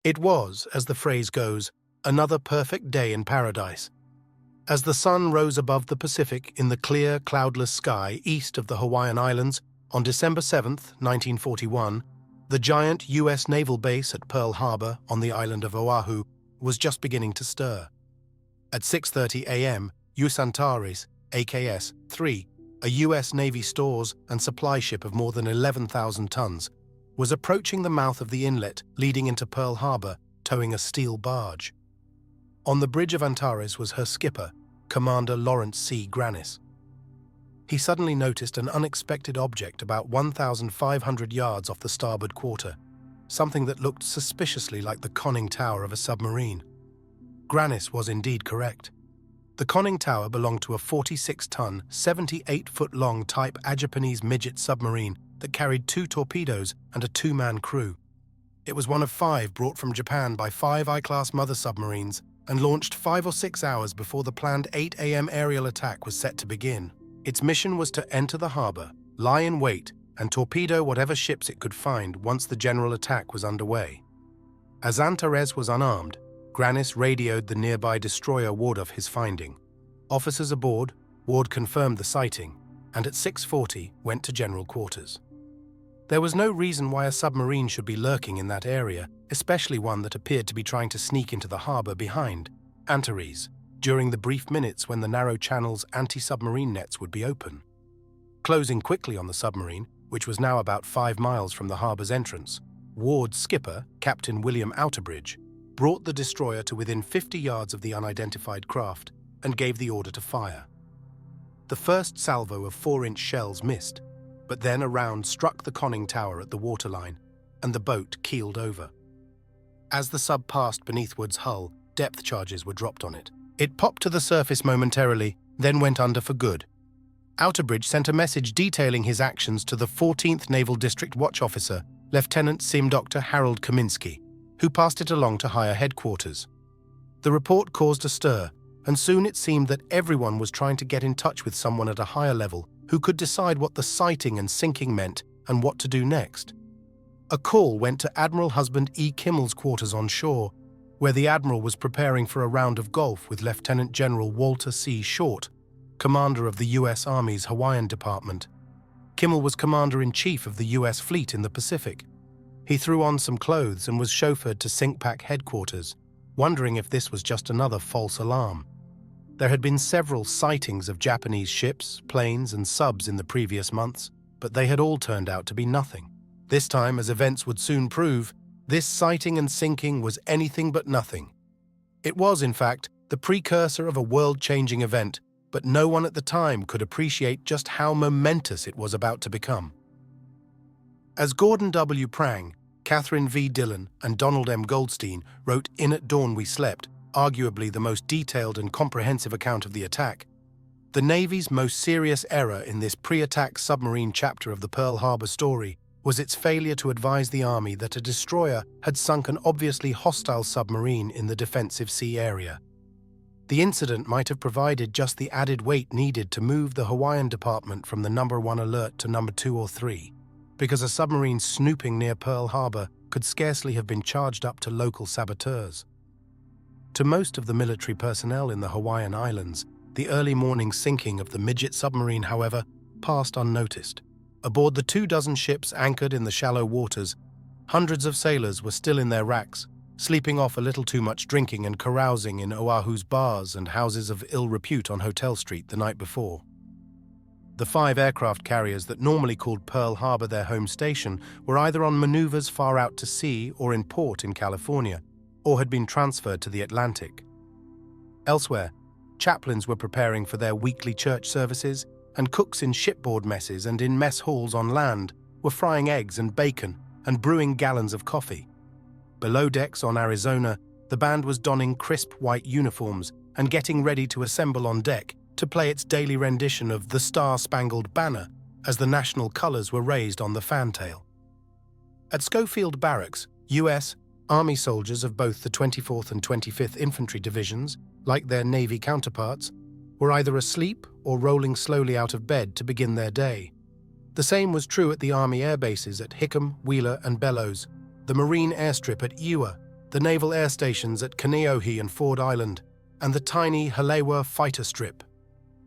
It was, as the phrase goes, another perfect day in paradise. As the sun rose above the Pacific in the clear, cloudless sky east of the Hawaiian Islands on December 7, 1941, the giant U.S. naval base at Pearl Harbor on the island of Oahu was just beginning to stir. At 6:30 a.m., USantaris, AKS-3, a U.S. Navy stores and supply ship of more than 11,000 tons, was approaching the mouth of the inlet leading into Pearl Harbor, towing a steel barge. On the bridge of Antares was her skipper, Commander Lawrence C. Grannis. He suddenly noticed an unexpected object about 1,500 yards off the starboard quarter, something that looked suspiciously like the conning tower of a submarine. Grannis was indeed correct. The conning tower belonged to a 46-ton, 78-foot-long type Japanese midget submarine that carried 2 torpedoes and a 2-man crew. It was one of 5 brought from Japan by 5 I-class mother submarines and launched 5 or 6 hours before the planned 8 a.m. aerial attack was set to begin. Its mission was to enter the harbor, lie in wait, and torpedo whatever ships it could find once the general attack was underway. As Antares was unarmed, Grannis radioed the nearby destroyer Ward of his finding. Officers aboard, Ward confirmed the sighting, and at 6:40 went to general quarters. There was no reason why a submarine should be lurking in that area, especially one that appeared to be trying to sneak into the harbor behind Antares during the brief minutes when the narrow channel's anti-submarine nets would be open. Closing quickly on the submarine, which was now about 5 miles from the harbor's entrance, Ward's skipper, Captain William Outerbridge, brought the destroyer to within 50 yards of the unidentified craft and gave the order to fire. The first salvo of 4-inch shells missed, but then a round struck the conning tower at the waterline, and the boat keeled over. As the sub passed beneath Wood's hull, depth charges were dropped on it. It popped to the surface momentarily, then went under for good. Outerbridge sent a message detailing his actions to the 14th Naval District Watch Officer, Lieutenant Sim Dr. Harold Kaminsky, who passed it along to higher headquarters. The report caused a stir, and soon it seemed that everyone was trying to get in touch with someone at a higher level who could decide what the sighting and sinking meant and what to do next. A call went to Admiral Husband E. Kimmel's quarters on shore, where the Admiral was preparing for a round of golf with Lieutenant General Walter C. Short, commander of the U.S. Army's Hawaiian Department. Kimmel was commander-in-chief of the U.S. fleet in the Pacific. He threw on some clothes and was chauffeured to SINCPAC headquarters, wondering if this was just another false alarm. There had been several sightings of Japanese ships, planes, and subs in the previous months, but they had all turned out to be nothing. This time, as events would soon prove, this sighting and sinking was anything but nothing. It was, in fact, the precursor of a world-changing event, but no one at the time could appreciate just how momentous it was about to become. As Gordon W. Prang, Catherine V. Dillon, and Donald M. Goldstein wrote In at Dawn We Slept, arguably the most detailed and comprehensive account of the attack, the Navy's most serious error in this pre-attack submarine chapter of the Pearl Harbor story was its failure to advise the Army that a destroyer had sunk an obviously hostile submarine in the defensive sea area. The incident might have provided just the added weight needed to move the Hawaiian Department from the number 1 alert to number 2 or 3, because a submarine snooping near Pearl Harbor could scarcely have been charged up to local saboteurs. To most of the military personnel in the Hawaiian Islands, the early morning sinking of the midget submarine, however, passed unnoticed. Aboard the 24 ships anchored in the shallow waters, hundreds of sailors were still in their racks, sleeping off a little too much drinking and carousing in Oahu's bars and houses of ill repute on Hotel Street the night before. The 5 aircraft carriers that normally called Pearl Harbor their home station were either on maneuvers far out to sea or in port in California, or had been transferred to the Atlantic. Elsewhere, chaplains were preparing for their weekly church services, and cooks in shipboard messes and in mess halls on land were frying eggs and bacon and brewing gallons of coffee. Below decks on Arizona, the band was donning crisp white uniforms and getting ready to assemble on deck to play its daily rendition of The Star-Spangled Banner as the national colors were raised on the fantail. At Schofield Barracks, U.S. Army soldiers of both the 24th and 25th Infantry Divisions, like their Navy counterparts, were either asleep or rolling slowly out of bed to begin their day. The same was true at the Army air bases at Hickam, Wheeler, and Bellows, the Marine airstrip at Ewa, the naval air stations at Kaneohe and Ford Island, and the tiny Halewa fighter strip.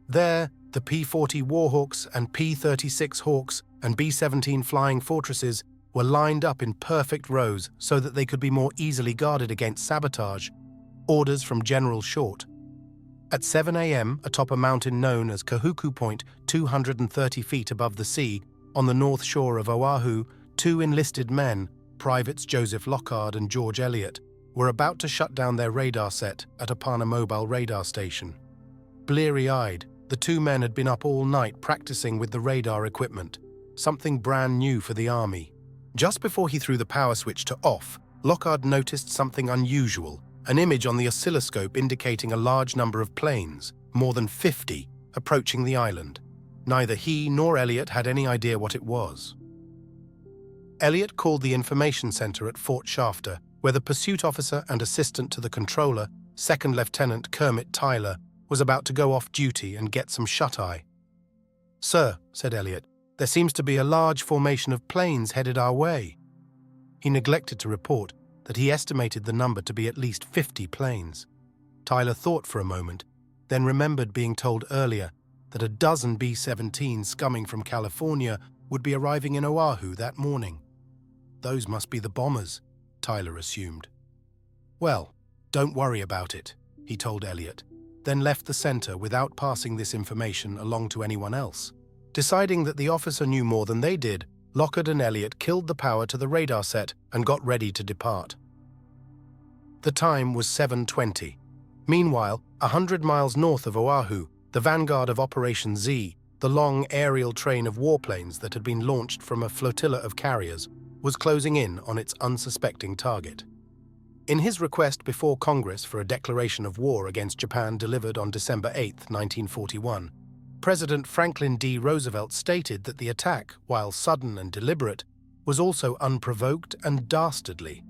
There, the P-40 Warhawks and P-36 Hawks and B-17 Flying Fortresses were lined up in perfect rows so that they could be more easily guarded against sabotage. Orders from General Short. At 7 a.m. atop a mountain known as Kahuku Point, 230 feet above the sea, on the north shore of Oahu, two enlisted men, Privates Joseph Lockhart and George Elliott, were about to shut down their radar set at a Pana Mobile radar station. Bleary-eyed, the two men had been up all night practicing with the radar equipment, something brand new for the Army. Just before he threw the power switch to off, Lockhart noticed something unusual, an image on the oscilloscope indicating a large number of planes, more than 50, approaching the island. Neither he nor Elliott had any idea what it was. Elliott called the information center at Fort Shafter, where the pursuit officer and assistant to the controller, Second Lieutenant Kermit Tyler, was about to go off duty and get some shut-eye. "Sir," said Elliott, "there seems to be a large formation of planes headed our way." He neglected to report that he estimated the number to be at least 50 planes. Tyler thought for a moment, then remembered being told earlier that a dozen B-17s coming from California would be arriving in Oahu that morning. Those must be the bombers, Tyler assumed. "Well, don't worry about it," he told Elliott, then left the center without passing this information along to anyone else. Deciding that the officer knew more than they did, Lockhart and Elliott killed the power to the radar set and got ready to depart. The time was 7:20. Meanwhile, 100 miles north of Oahu, the vanguard of Operation Z, the long aerial train of warplanes that had been launched from a flotilla of carriers, was closing in on its unsuspecting target. In his request before Congress for a declaration of war against Japan delivered on December 8, 1941, President Franklin D. Roosevelt stated that the attack, while sudden and deliberate, was also unprovoked and dastardly.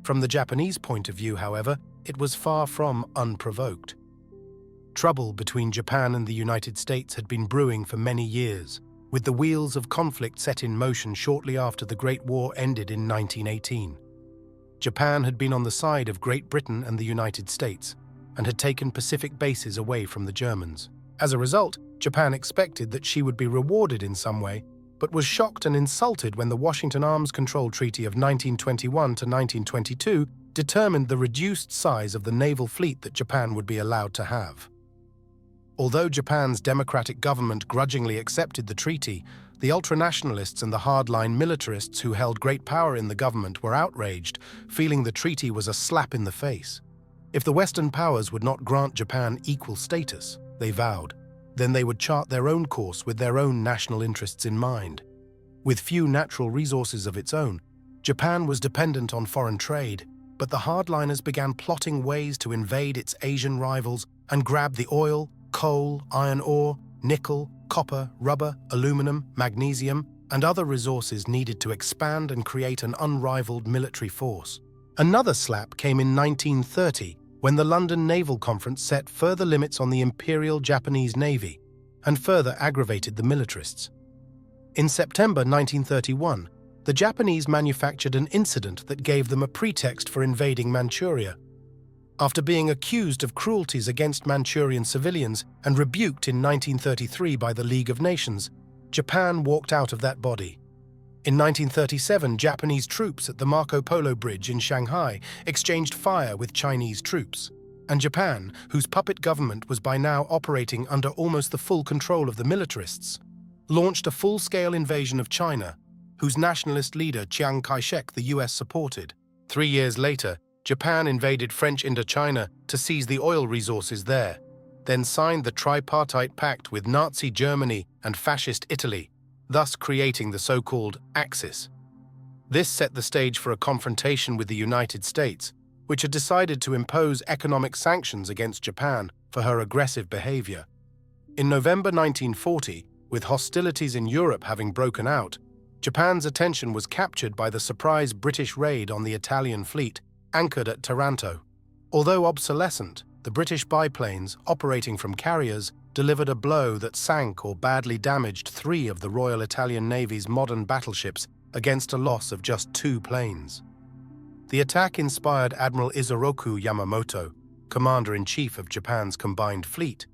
From the Japanese point of view, however, it was far from unprovoked. Trouble between Japan and the United States had been brewing for many years, with the wheels of conflict set in motion shortly after the Great War ended in 1918. Japan had been on the side of Great Britain and the United States, and had taken Pacific bases away from the Germans. As a result, Japan expected that she would be rewarded in some way, but was shocked and insulted when the Washington Arms Control Treaty of 1921 to 1922 determined the reduced size of the naval fleet that Japan would be allowed to have. Although Japan's democratic government grudgingly accepted the treaty, the ultranationalists and the hardline militarists who held great power in the government were outraged, feeling the treaty was a slap in the face. If the Western powers would not grant Japan equal status, they vowed, then they would chart their own course with their own national interests in mind. With few natural resources of its own, Japan was dependent on foreign trade, but the hardliners began plotting ways to invade its Asian rivals and grab the oil, coal, iron ore, nickel, copper, rubber, aluminum, magnesium, and other resources needed to expand and create an unrivaled military force. Another slap came in 1930, when the London Naval Conference set further limits on the Imperial Japanese Navy and further aggravated the militarists. In September 1931, the Japanese manufactured an incident that gave them a pretext for invading Manchuria. After being accused of cruelties against Manchurian civilians and rebuked in 1933 by the League of Nations, Japan walked out of that body. In 1937, Japanese troops at the Marco Polo Bridge in Shanghai exchanged fire with Chinese troops, and Japan, whose puppet government was by now operating under almost the full control of the militarists, launched a full-scale invasion of China, whose nationalist leader Chiang Kai-shek the US supported. 3 years later, Japan invaded French Indochina to seize the oil resources there, then signed the tripartite pact with Nazi Germany and Fascist Italy, thus creating the so-called Axis. This set the stage for a confrontation with the United States, which had decided to impose economic sanctions against Japan for her aggressive behavior. In November 1940, with hostilities in Europe having broken out, Japan's attention was captured by the surprise British raid on the Italian fleet anchored at Taranto. Although obsolescent, the British biplanes, operating from carriers, delivered a blow that sank or badly damaged 3 of the Royal Italian Navy's modern battleships against a loss of just 2 planes. The attack inspired Admiral Isoroku Yamamoto, Commander-in-Chief of Japan's combined fleet,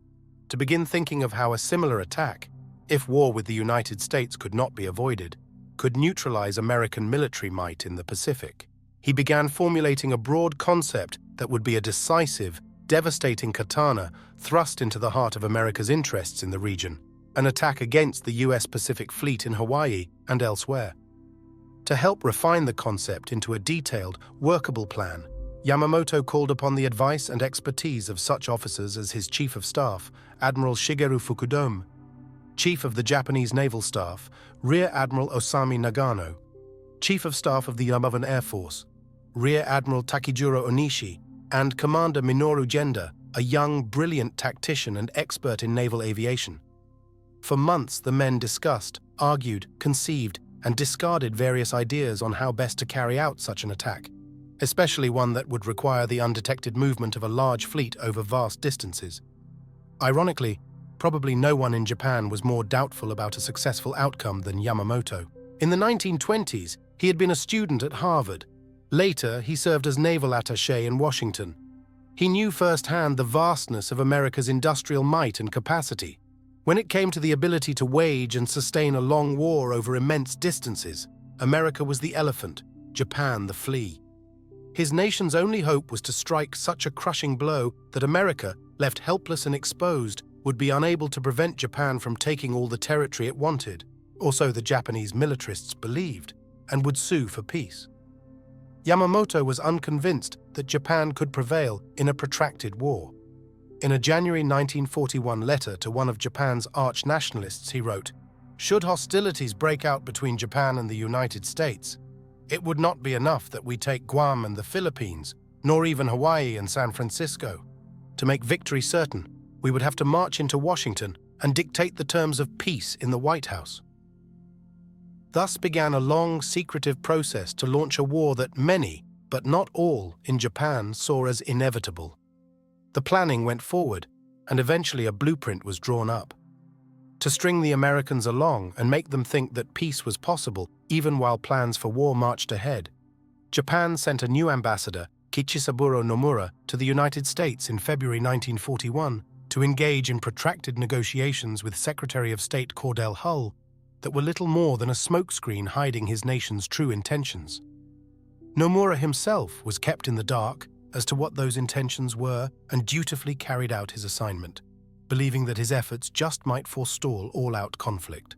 to begin thinking of how a similar attack, if war with the United States could not be avoided, could neutralize American military might in the Pacific. He began formulating a broad concept that would be a decisive, devastating katana thrust into the heart of America's interests in the region, an attack against the U.S. Pacific Fleet in Hawaii and elsewhere. To help refine the concept into a detailed, workable plan, Yamamoto called upon the advice and expertise of such officers as his Chief of Staff, Admiral Shigeru Fukudome, Chief of the Japanese Naval Staff, Rear Admiral Osami Nagano, Chief of Staff of the Yamavan Air Force, Rear Admiral Takijuro Onishi, and Commander Minoru Genda, a young, brilliant tactician and expert in naval aviation. For months, the men discussed, argued, conceived, and discarded various ideas on how best to carry out such an attack, especially one that would require the undetected movement of a large fleet over vast distances. Ironically, probably no one in Japan was more doubtful about a successful outcome than Yamamoto. In the 1920s, he had been a student at Harvard. Later, he served as naval attaché in Washington. He knew firsthand the vastness of America's industrial might and capacity. When it came to the ability to wage and sustain a long war over immense distances, America was the elephant, Japan the flea. His nation's only hope was to strike such a crushing blow that America, left helpless and exposed, would be unable to prevent Japan from taking all the territory it wanted, or so the Japanese militarists believed, and would sue for peace. Yamamoto was unconvinced that Japan could prevail in a protracted war. In a January 1941 letter to one of Japan's arch-nationalists, he wrote, "Should hostilities break out between Japan and the United States, it would not be enough that we take Guam and the Philippines, nor even Hawaii and San Francisco. To make victory certain, we would have to march into Washington and dictate the terms of peace in the White House." Thus began a long, secretive process to launch a war that many, but not all, in Japan saw as inevitable. The planning went forward, and eventually a blueprint was drawn up. To string the Americans along and make them think that peace was possible, even while plans for war marched ahead, Japan sent a new ambassador, Kichisaburo Nomura, to the United States in February 1941 to engage in protracted negotiations with Secretary of State Cordell Hull that were little more than a smokescreen hiding his nation's true intentions. Nomura himself was kept in the dark as to what those intentions were and dutifully carried out his assignment, believing that his efforts just might forestall all-out conflict.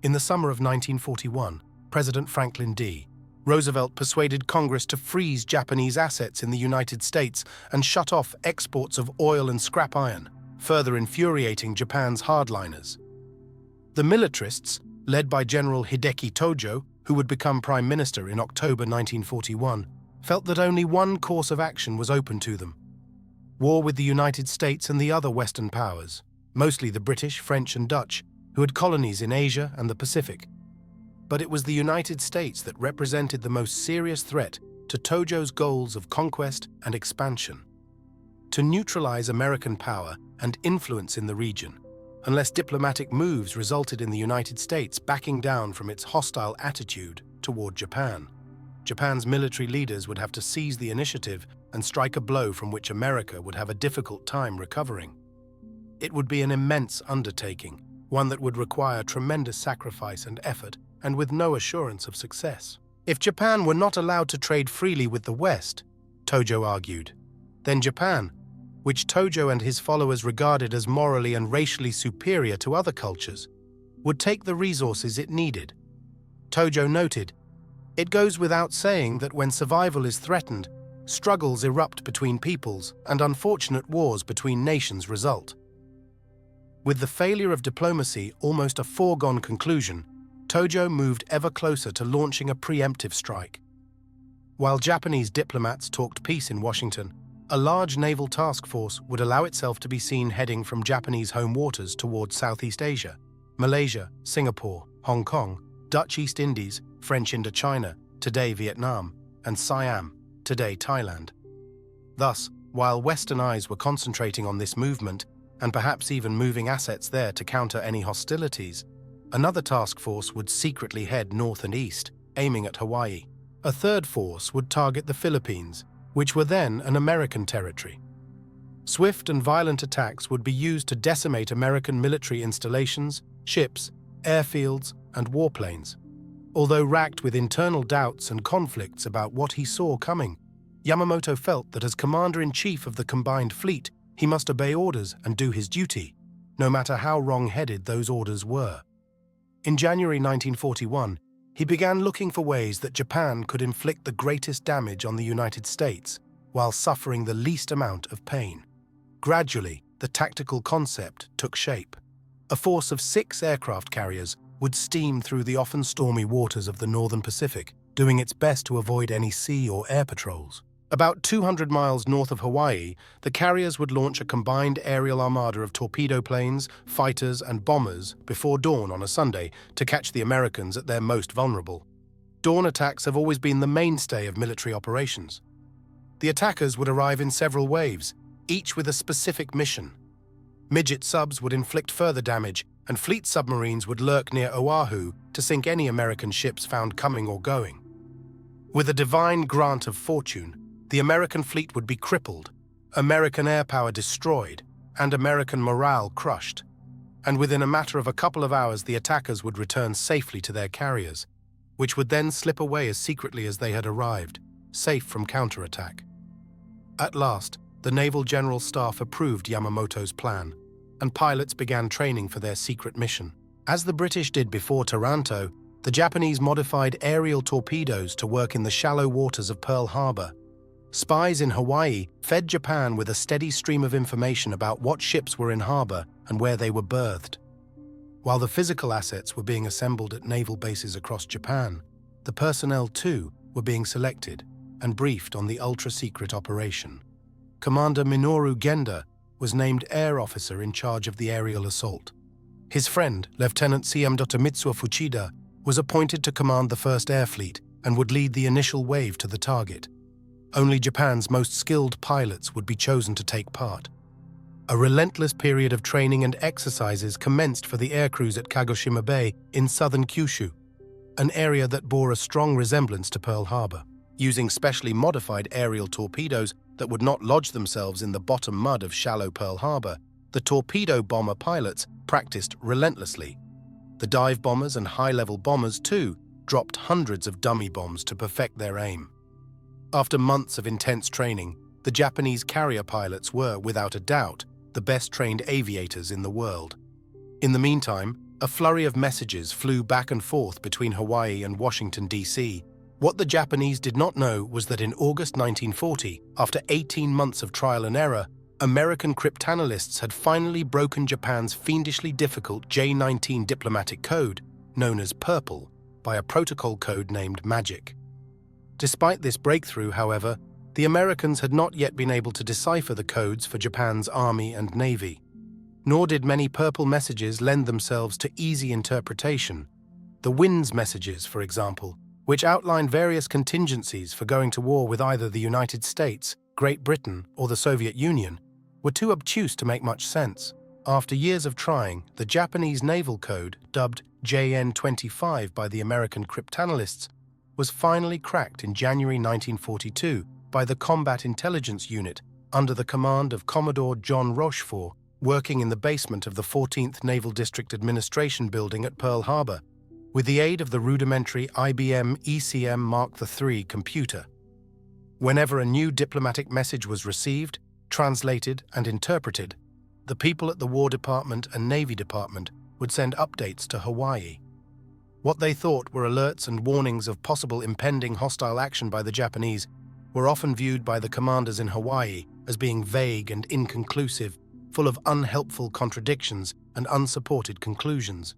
In the summer of 1941, President Franklin D. Roosevelt persuaded Congress to freeze Japanese assets in the United States and shut off exports of oil and scrap iron, further infuriating Japan's hardliners. The militarists, led by General Hideki Tojo, who would become Prime Minister in October 1941, felt that only one course of action was open to them: war with the United States and the other Western powers, mostly the British, French, and Dutch, who had colonies in Asia and the Pacific. But it was the United States that represented the most serious threat to Tojo's goals of conquest and expansion. To neutralize American power and influence in the region, unless diplomatic moves resulted in the United States backing down from its hostile attitude toward Japan, Japan's military leaders would have to seize the initiative and strike a blow from which America would have a difficult time recovering. It would be an immense undertaking, one that would require tremendous sacrifice and effort, and with no assurance of success. If Japan were not allowed to trade freely with the West, Tojo argued, then Japan, which Tojo and his followers regarded as morally and racially superior to other cultures, would take the resources it needed. Tojo noted, "It goes without saying that when survival is threatened, struggles erupt between peoples and unfortunate wars between nations result." With the failure of diplomacy almost a foregone conclusion, Tojo moved ever closer to launching a preemptive strike. While Japanese diplomats talked peace in Washington, a large naval task force would allow itself to be seen heading from Japanese home waters towards Southeast Asia, Malaysia, Singapore, Hong Kong, Dutch East Indies, French Indochina, today Vietnam, and Siam, today Thailand. Thus, while Western eyes were concentrating on this movement, and perhaps even moving assets there to counter any hostilities, another task force would secretly head north and east, aiming at Hawaii, A third force would target the Philippines, which were then an American territory. Swift and violent attacks would be used to decimate American military installations, ships, airfields, and warplanes. Although racked with internal doubts and conflicts about what he saw coming, Yamamoto felt that as commander-in-chief of the combined fleet, he must obey orders and do his duty, no matter how wrong-headed those orders were. In January 1941, he began looking for ways that Japan could inflict the greatest damage on the United States while suffering the least amount of pain. Gradually, the tactical concept took shape. A force of 6 aircraft carriers would steam through the often stormy waters of the northern Pacific, doing its best to avoid any sea or air patrols. About 200 miles north of Hawaii, the carriers would launch a combined aerial armada of torpedo planes, fighters, and bombers before dawn on a Sunday to catch the Americans at their most vulnerable. Dawn attacks have always been the mainstay of military operations. The attackers would arrive in several waves, each with a specific mission. Midget subs would inflict further damage, and fleet submarines would lurk near Oahu to sink any American ships found coming or going. With a divine grant of fortune, the American fleet would be crippled, American air power destroyed, and American morale crushed. And within a matter of a couple of hours, the attackers would return safely to their carriers, which would then slip away as secretly as they had arrived, safe from counterattack. At last, the Naval General Staff approved Yamamoto's plan, and pilots began training for their secret mission. As the British did before Taranto, the Japanese modified aerial torpedoes to work in the shallow waters of Pearl Harbor. Spies in Hawaii fed Japan with a steady stream of information about what ships were in harbor and where they were berthed. While the physical assets were being assembled at naval bases across Japan, the personnel too were being selected and briefed on the ultra-secret operation. Commander Minoru Genda was named air officer in charge of the aerial assault. His friend, Lieutenant CM Mitsuo Fuchida, was appointed to command the 1st Air Fleet and would lead the initial wave to the target. Only Japan's most skilled pilots would be chosen to take part. A relentless period of training and exercises commenced for the air crews at Kagoshima Bay in southern Kyushu, an area that bore a strong resemblance to Pearl Harbor. Using specially modified aerial torpedoes that would not lodge themselves in the bottom mud of shallow Pearl Harbor, the torpedo bomber pilots practiced relentlessly. The dive bombers and high-level bombers, too, dropped hundreds of dummy bombs to perfect their aim. After months of intense training, the Japanese carrier pilots were, without a doubt, the best-trained aviators in the world. In the meantime, a flurry of messages flew back and forth between Hawaii and Washington, D.C. What the Japanese did not know was that in August 1940, after 18 months of trial and error, American cryptanalysts had finally broken Japan's fiendishly difficult J-19 diplomatic code, known as Purple, by a protocol code named Magic. Despite this breakthrough, however, the Americans had not yet been able to decipher the codes for Japan's Army and Navy. Nor did many Purple messages lend themselves to easy interpretation. The WINS messages, for example, which outlined various contingencies for going to war with either the United States, Great Britain, or the Soviet Union, were too obtuse to make much sense. After years of trying, the Japanese naval code, dubbed JN-25 by the American cryptanalysts, was finally cracked in January 1942 by the Combat Intelligence Unit under the command of Commodore John Rochefort, working in the basement of the 14th Naval District Administration Building at Pearl Harbor, with the aid of the rudimentary IBM ECM Mark III computer. Whenever a new diplomatic message was received, translated, and interpreted, the people at the War Department and Navy Department would send updates to Hawaii. What they thought were alerts and warnings of possible impending hostile action by the Japanese were often viewed by the commanders in Hawaii as being vague and inconclusive, full of unhelpful contradictions and unsupported conclusions.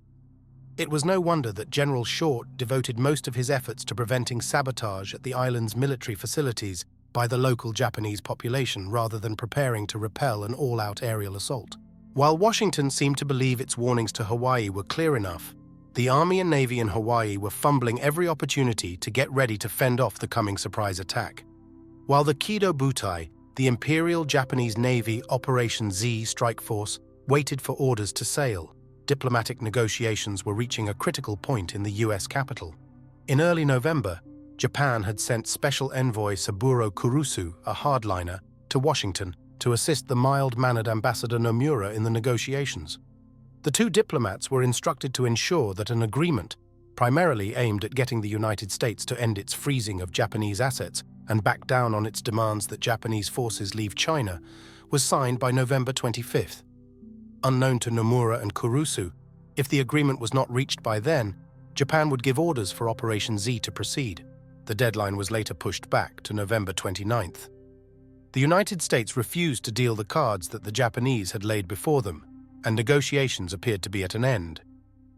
It was no wonder that General Short devoted most of his efforts to preventing sabotage at the island's military facilities by the local Japanese population rather than preparing to repel an all-out aerial assault. While Washington seemed to believe its warnings to Hawaii were clear enough, the Army and Navy in Hawaii were fumbling every opportunity to get ready to fend off the coming surprise attack. While the Kido Butai, the Imperial Japanese Navy Operation Z strike force, waited for orders to sail, diplomatic negotiations were reaching a critical point in the U.S. capital. In early November, Japan had sent Special Envoy Saburo Kurusu, a hardliner, to Washington to assist the mild-mannered Ambassador Nomura in the negotiations. The two diplomats were instructed to ensure that an agreement, primarily aimed at getting the United States to end its freezing of Japanese assets and back down on its demands that Japanese forces leave China, was signed by November 25th. Unknown to Nomura and Kurusu, if the agreement was not reached by then, Japan would give orders for Operation Z to proceed. The deadline was later pushed back to November 29th. The United States refused to deal the cards that the Japanese had laid before them, and negotiations appeared to be at an end.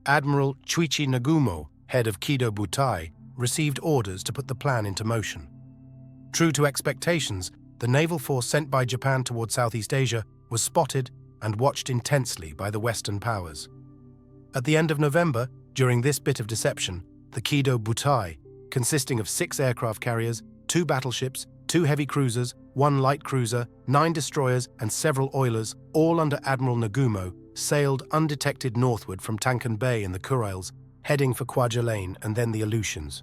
Admiral Chuichi Nagumo, head of Kido Butai, received orders to put the plan into motion. True to expectations, the naval force sent by Japan toward Southeast Asia was spotted and watched intensely by the Western powers. At the end of November, during this bit of deception, the Kido Butai, consisting of 6 aircraft carriers, 2 battleships, 2 heavy cruisers, 1 light cruiser, 9 destroyers, and several oilers, all under Admiral Nagumo, sailed undetected northward from Tankan Bay in the Kurils, heading for Kwajalein and then the Aleutians.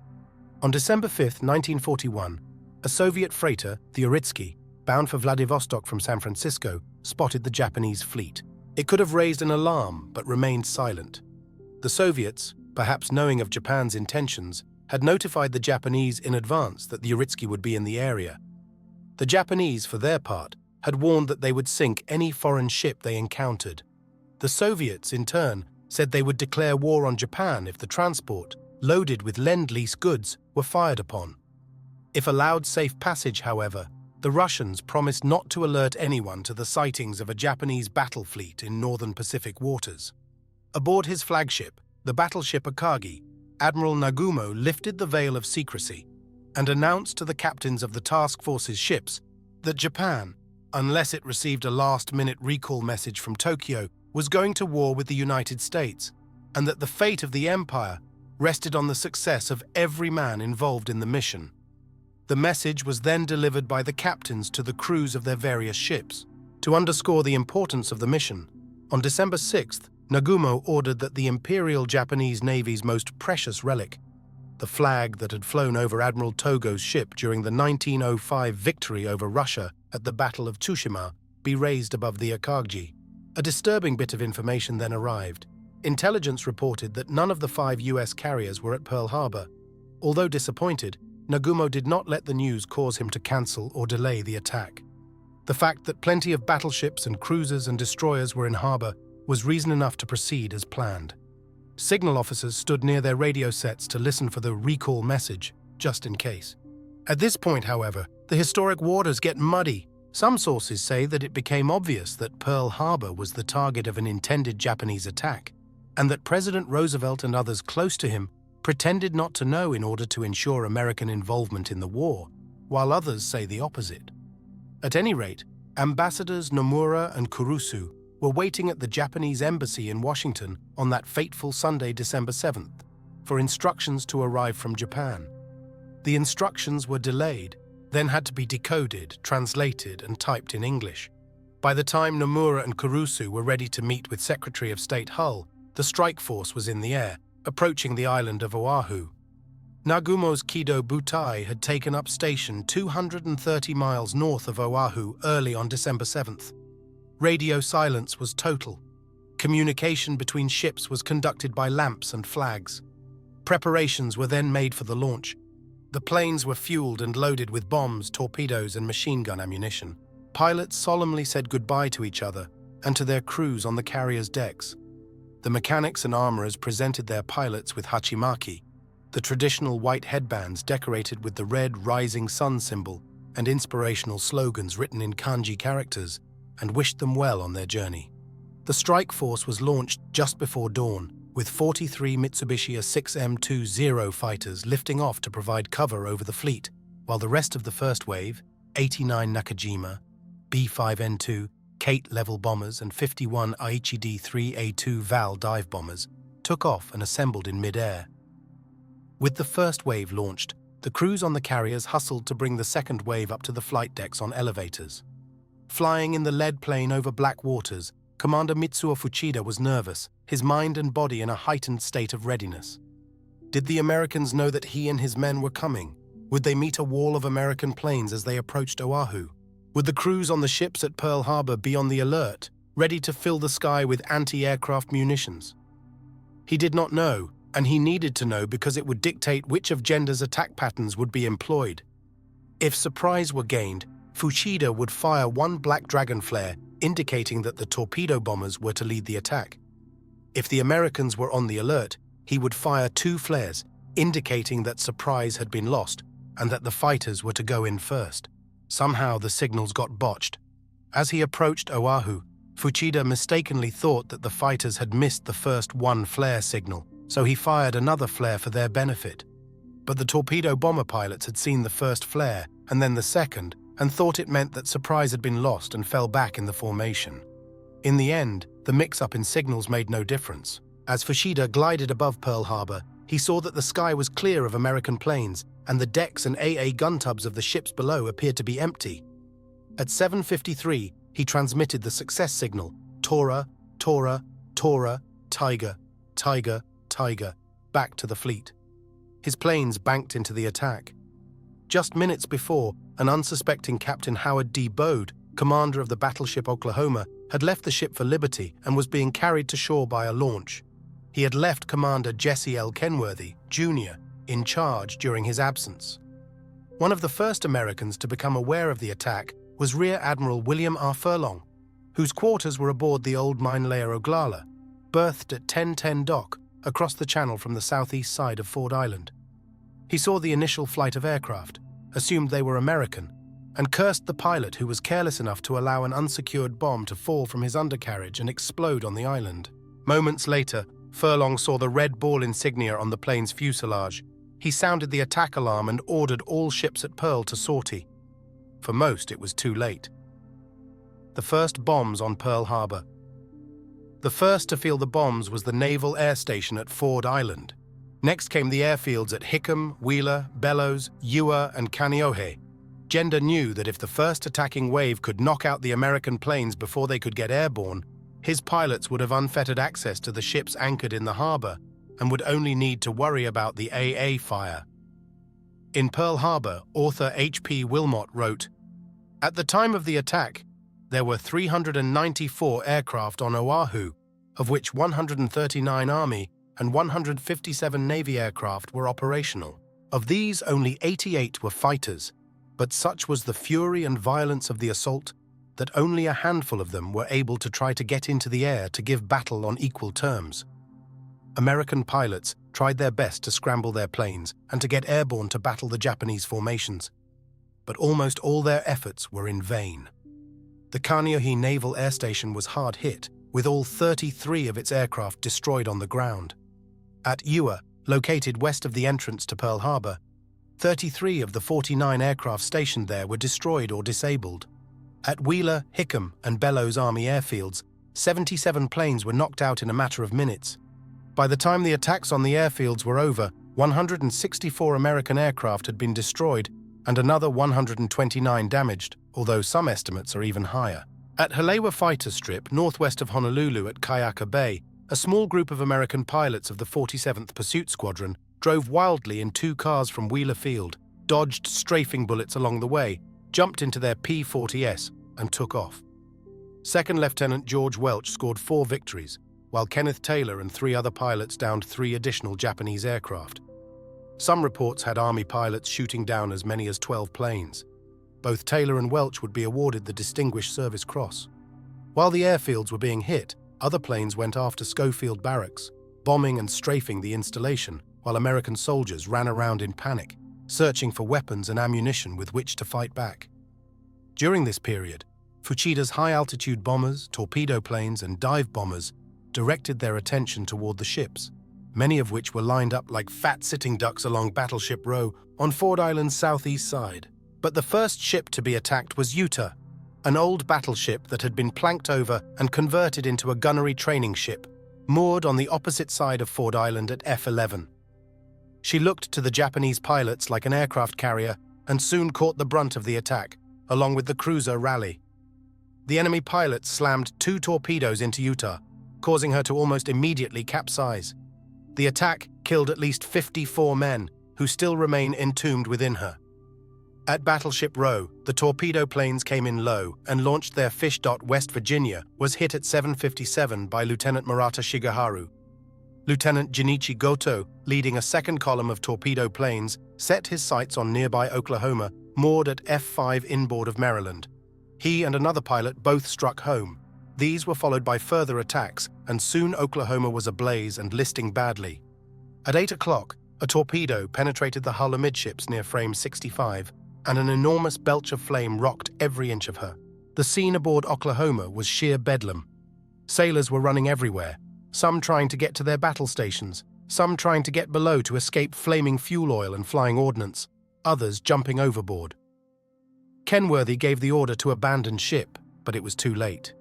On December 5, 1941, a Soviet freighter, the Uritsky, bound for Vladivostok from San Francisco, spotted the Japanese fleet. It could have raised an alarm, but remained silent. The Soviets, perhaps knowing of Japan's intentions, had notified the Japanese in advance that the Uritsky would be in the area. The Japanese, for their part, had warned that they would sink any foreign ship they encountered. The Soviets, in turn, said they would declare war on Japan if the transport, loaded with Lend-Lease goods, were fired upon. If allowed safe passage, however, the Russians promised not to alert anyone to the sightings of a Japanese battle fleet in northern Pacific waters. Aboard his flagship, the battleship Akagi, Admiral Nagumo lifted the veil of secrecy and announced to the captains of the task force's ships that Japan, unless it received a last-minute recall message from Tokyo, was going to war with the United States, and that the fate of the empire rested on the success of every man involved in the mission. The message was then delivered by the captains to the crews of their various ships. To underscore the importance of the mission, on December 6th, Nagumo ordered that the Imperial Japanese Navy's most precious relic, the flag that had flown over Admiral Togo's ship during the 1905 victory over Russia at the Battle of Tsushima, be raised above the Akagi. A disturbing bit of information then arrived. Intelligence reported that none of the 5 U.S. carriers were at Pearl Harbor. Although disappointed, Nagumo did not let the news cause him to cancel or delay the attack. The fact that plenty of battleships and cruisers and destroyers were in harbor was reason enough to proceed as planned. Signal officers stood near their radio sets to listen for the recall message, just in case. At this point, however, the historic waters get muddy. Some sources say that it became obvious that Pearl Harbor was the target of an intended Japanese attack, and that President Roosevelt and others close to him pretended not to know in order to ensure American involvement in the war, while others say the opposite. At any rate, Ambassadors Nomura and Kurusu were waiting at the Japanese embassy in Washington on that fateful Sunday, December 7th, for instructions to arrive from Japan. The instructions were delayed, then had to be decoded, translated, and typed in English. By the time Nomura and Kurusu were ready to meet with Secretary of State Hull, the strike force was in the air, approaching the island of Oahu. Nagumo's Kido Butai had taken up station 230 miles north of Oahu early on December 7th. Radio silence was total. Communication between ships was conducted by lamps and flags. Preparations were then made for the launch. The planes were fueled and loaded with bombs, torpedoes, and machine gun ammunition. Pilots solemnly said goodbye to each other and to their crews on the carrier's decks. The mechanics and armorers presented their pilots with hachimaki, the traditional white headbands decorated with the red rising sun symbol and inspirational slogans written in kanji characters, and wished them well on their journey. The strike force was launched just before dawn, with 43 Mitsubishi A6M20 fighters lifting off to provide cover over the fleet, while the rest of the first wave, 89 Nakajima, B-5N2, Kate-level bombers and 51 Aichi D-3A2 Val dive bombers took off and assembled in mid-air. With the first wave launched, the crews on the carriers hustled to bring the second wave up to the flight decks on elevators. Flying in the lead plane over black waters, Commander Mitsuo Fuchida was nervous, his mind and body in a heightened state of readiness. Did the Americans know that he and his men were coming? Would they meet a wall of American planes as they approached Oahu? Would the crews on the ships at Pearl Harbor be on the alert, ready to fill the sky with anti-aircraft munitions? He did not know, and he needed to know because it would dictate which of Genda's attack patterns would be employed. If surprise were gained, Fuchida would fire one Black Dragon flare, indicating that the torpedo bombers were to lead the attack. If the Americans were on the alert, he would fire two flares, indicating that surprise had been lost and that the fighters were to go in first. Somehow the signals got botched. As he approached Oahu, Fuchida mistakenly thought that the fighters had missed the first one flare signal, so he fired another flare for their benefit. But the torpedo bomber pilots had seen the first flare and then the second and thought it meant that surprise had been lost and fell back in the formation. In the end, the mix-up in signals made no difference. As Fuchida glided above Pearl Harbor, he saw that the sky was clear of American planes and the decks and AA gun tubs of the ships below appeared to be empty. At 7:53, he transmitted the success signal, Tora, Tora, Tora, Tiger, Tiger, Tiger, back to the fleet. His planes banked into the attack. Just minutes before, an unsuspecting Captain Howard D. Bode, commander of the battleship Oklahoma, had left the ship for liberty and was being carried to shore by a launch. He had left Commander Jesse L. Kenworthy, Jr., in charge during his absence. One of the first Americans to become aware of the attack was Rear Admiral William R. Furlong, whose quarters were aboard the old mine layer Oglala, berthed at 1010 dock across the channel from the southeast side of Ford Island. He saw the initial flight of aircraft, assumed they were American, and cursed the pilot who was careless enough to allow an unsecured bomb to fall from his undercarriage and explode on the island. Moments later, Furlong saw the red ball insignia on the plane's fuselage. He sounded the attack alarm and ordered all ships at Pearl to sortie. For most, it was too late. The first bombs on Pearl Harbor. The first to feel the bombs was the Naval Air Station at Ford Island. Next came the airfields at Hickam, Wheeler, Bellows, Ewa, and Kaneohe. Genda knew that if the first attacking wave could knock out the American planes before they could get airborne, his pilots would have unfettered access to the ships anchored in the harbor and would only need to worry about the AA fire. In Pearl Harbor, author H.P. Wilmot wrote, "At the time of the attack, there were 394 aircraft on Oahu, of which 139 Army and 157 Navy aircraft were operational. Of these, only 88 were fighters, but such was the fury and violence of the assault that only a handful of them were able to try to get into the air to give battle on equal terms. American pilots tried their best to scramble their planes and to get airborne to battle the Japanese formations, but almost all their efforts were in vain. The Kaneohe Naval Air Station was hard hit, with all 33 of its aircraft destroyed on the ground. At Ewa, located west of the entrance to Pearl Harbor, 33 of the 49 aircraft stationed there were destroyed or disabled. At Wheeler, Hickam, and Bellows Army airfields, 77 planes were knocked out in a matter of minutes. By the time the attacks on the airfields were over, 164 American aircraft had been destroyed and another 129 damaged, although some estimates are even higher. At Halewa Fighter Strip, northwest of Honolulu at Kayaka Bay, a small group of American pilots of the 47th Pursuit Squadron drove wildly in two cars from Wheeler Field, dodged strafing bullets along the way, jumped into their P-40S, and took off. Second Lieutenant George Welch scored 4 victories, while Kenneth Taylor and 3 other pilots downed 3 additional Japanese aircraft. Some reports had Army pilots shooting down as many as 12 planes. Both Taylor and Welch would be awarded the Distinguished Service Cross. While the airfields were being hit, other planes went after Schofield Barracks, bombing and strafing the installation, while American soldiers ran around in panic, searching for weapons and ammunition with which to fight back. During this period, Fuchida's high-altitude bombers, torpedo planes, and dive bombers directed their attention toward the ships, many of which were lined up like fat sitting ducks along Battleship Row on Ford Island's southeast side. But the first ship to be attacked was Utah, an old battleship that had been planked over and converted into a gunnery training ship, moored on the opposite side of Ford Island at F-11. She looked to the Japanese pilots like an aircraft carrier and soon caught the brunt of the attack, along with the cruiser Raleigh. The enemy pilots slammed 2 torpedoes into Utah, causing her to almost immediately capsize. The attack killed at least 54 men who still remain entombed within her. At Battleship Row, the torpedo planes came in low and launched their fish. West Virginia was hit at 7:57 by Lieutenant Murata Shigeharu. Lieutenant Junichi Goto, leading a second column of torpedo planes, set his sights on nearby Oklahoma, moored at F5 inboard of Maryland. He and another pilot both struck home. These were followed by further attacks, and soon Oklahoma was ablaze and listing badly. At 8 o'clock, a torpedo penetrated the hull amidships near frame 65, and an enormous belch of flame rocked every inch of her. The scene aboard Oklahoma was sheer bedlam. Sailors were running everywhere, some trying to get to their battle stations, some trying to get below to escape flaming fuel oil and flying ordnance, others jumping overboard. Kenworthy gave the order to abandon ship, but it was too late.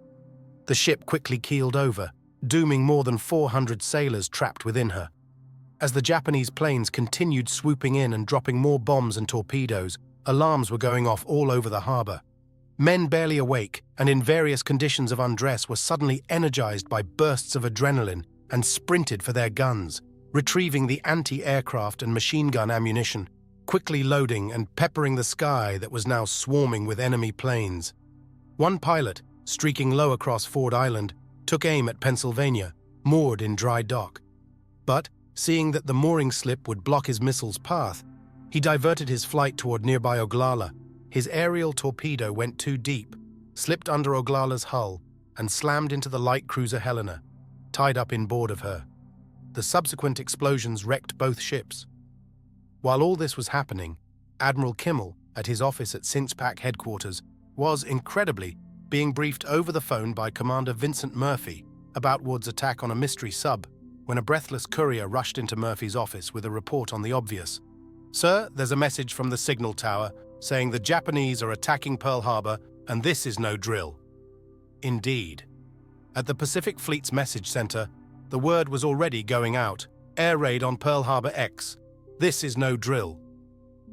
The ship quickly keeled over, dooming more than 400 sailors trapped within her. As the Japanese planes continued swooping in and dropping more bombs and torpedoes, alarms were going off all over the harbor. Men barely awake and in various conditions of undress were suddenly energized by bursts of adrenaline and sprinted for their guns, retrieving the anti-aircraft and machine gun ammunition, quickly loading and peppering the sky that was now swarming with enemy planes. One pilot, streaking low across Ford Island, took aim at Pennsylvania, moored in dry dock. But, seeing that the mooring slip would block his missile's path, he diverted his flight toward nearby Oglala. His aerial torpedo went too deep, slipped under Oglala's hull, and slammed into the light cruiser Helena, tied up inboard of her. The subsequent explosions wrecked both ships. While all this was happening, Admiral Kimmel, at his office at Sinkspack headquarters, was, incredibly, being briefed over the phone by Commander Vincent Murphy about Wood's attack on a mystery sub, when a breathless courier rushed into Murphy's office with a report on the obvious. "Sir, there's a message from the signal tower saying the Japanese are attacking Pearl Harbor, and this is no drill." Indeed. At the Pacific Fleet's message center, the word was already going out: air raid on Pearl Harbor X. This is no drill.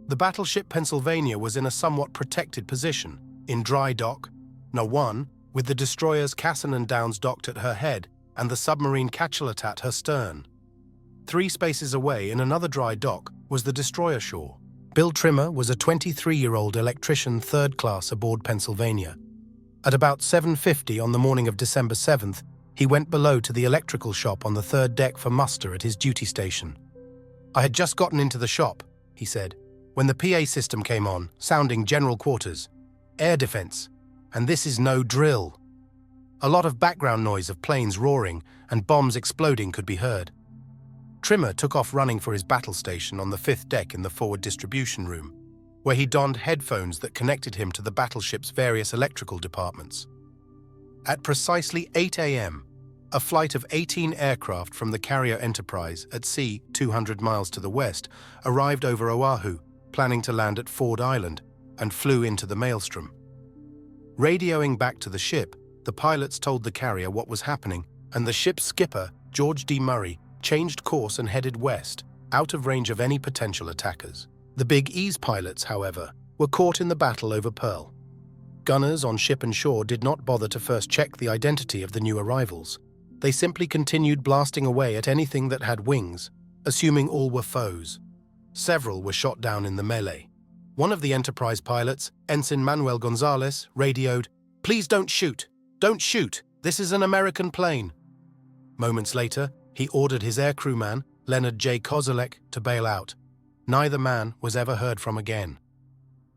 The battleship Pennsylvania was in a somewhat protected position, in dry dock, No. 1, with the destroyers Cassin and Downs docked at her head and the submarine Cachalot at her stern. 3 spaces away in another dry dock was the destroyer Shaw. Bill Trimmer was a 23-year-old electrician third class aboard Pennsylvania. At about 7:50 on the morning of December 7th, he went below to the electrical shop on the third deck for muster at his duty station. "I had just gotten into the shop," he said, "when the PA system came on, sounding general quarters. Air defense. And this is no drill." A lot of background noise of planes roaring and bombs exploding could be heard. Trimmer took off running for his battle station on the 5th deck in the forward distribution room, where he donned headphones that connected him to the battleship's various electrical departments. At precisely 8 a.m., a flight of 18 aircraft from the carrier Enterprise at sea 200 miles to the west arrived over Oahu, planning to land at Ford Island, and flew into the maelstrom. Radioing back to the ship, the pilots told the carrier what was happening, and the ship's skipper, George D. Murray, changed course and headed west, out of range of any potential attackers. The Big E's pilots, however, were caught in the battle over Pearl. Gunners on ship and shore did not bother to first check the identity of the new arrivals. They simply continued blasting away at anything that had wings, assuming all were foes. Several were shot down in the melee. One of the Enterprise pilots, Ensign Manuel Gonzalez, radioed, "Please don't shoot! Don't shoot! This is an American plane!" Moments later, he ordered his aircrewman, Leonard J. Kozolek, to bail out. Neither man was ever heard from again.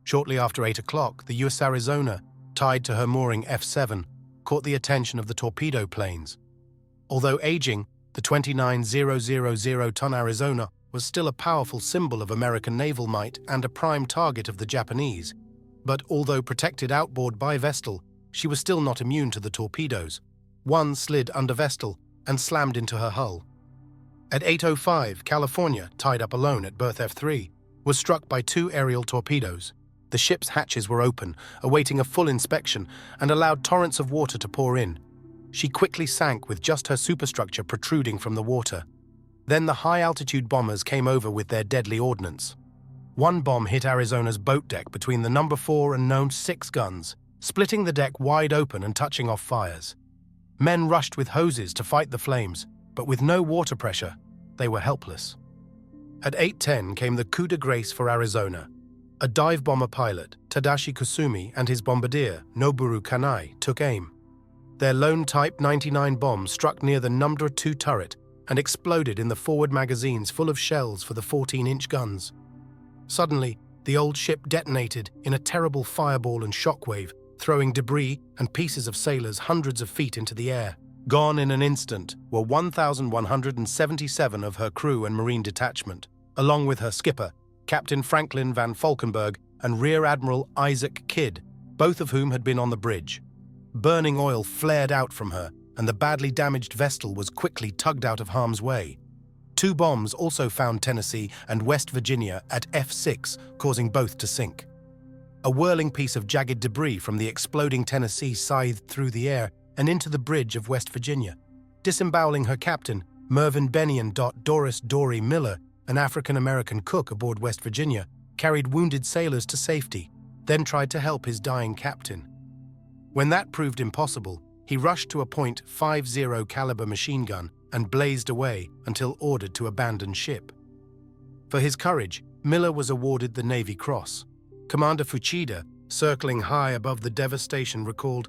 Shortly after 8 o'clock, the U.S. Arizona, tied to her mooring F7, caught the attention of the torpedo planes. Although aging, the 29,000-ton Arizona was still a powerful symbol of American naval might and a prime target of the Japanese. But although protected outboard by Vestal, she was still not immune to the torpedoes. One slid under Vestal and slammed into her hull. At 8:05, California, tied up alone at berth F3, was struck by 2 aerial torpedoes. The ship's hatches were open, awaiting a full inspection, and allowed torrents of water to pour in. She quickly sank with just her superstructure protruding from the water. Then the high-altitude bombers came over with their deadly ordnance. One bomb hit Arizona's boat deck between the No. 4 and No. 6 guns, splitting the deck wide open and touching off fires. Men rushed with hoses to fight the flames, but with no water pressure, they were helpless. At 8:10 came the coup de grace for Arizona. A dive bomber pilot, Tadashi Kusumi, and his bombardier, Noboru Kanai, took aim. Their lone Type 99 bomb struck near the WW2 turret and exploded in the forward magazines full of shells for the 14-inch guns. Suddenly, the old ship detonated in a terrible fireball and shockwave, throwing debris and pieces of sailors hundreds of feet into the air. Gone in an instant were 1,177 of her crew and Marine detachment, along with her skipper, Captain Franklin van Valkenburg, and Rear Admiral Isaac Kidd, both of whom had been on the bridge. Burning oil flared out from her, and the badly damaged vessel was quickly tugged out of harm's way. 2 bombs also found Tennessee and West Virginia at F6, causing both to sink. A whirling piece of jagged debris from the exploding Tennessee scythed through the air and into the bridge of West Virginia, disemboweling her captain, Mervyn Bennion. Doris Dory Miller, an African-American cook aboard West Virginia, carried wounded sailors to safety, then tried to help his dying captain. When that proved impossible, he rushed to a .50 caliber machine gun and blazed away until ordered to abandon ship. For his courage, Miller was awarded the Navy Cross. Commander Fuchida, circling high above the devastation, recalled,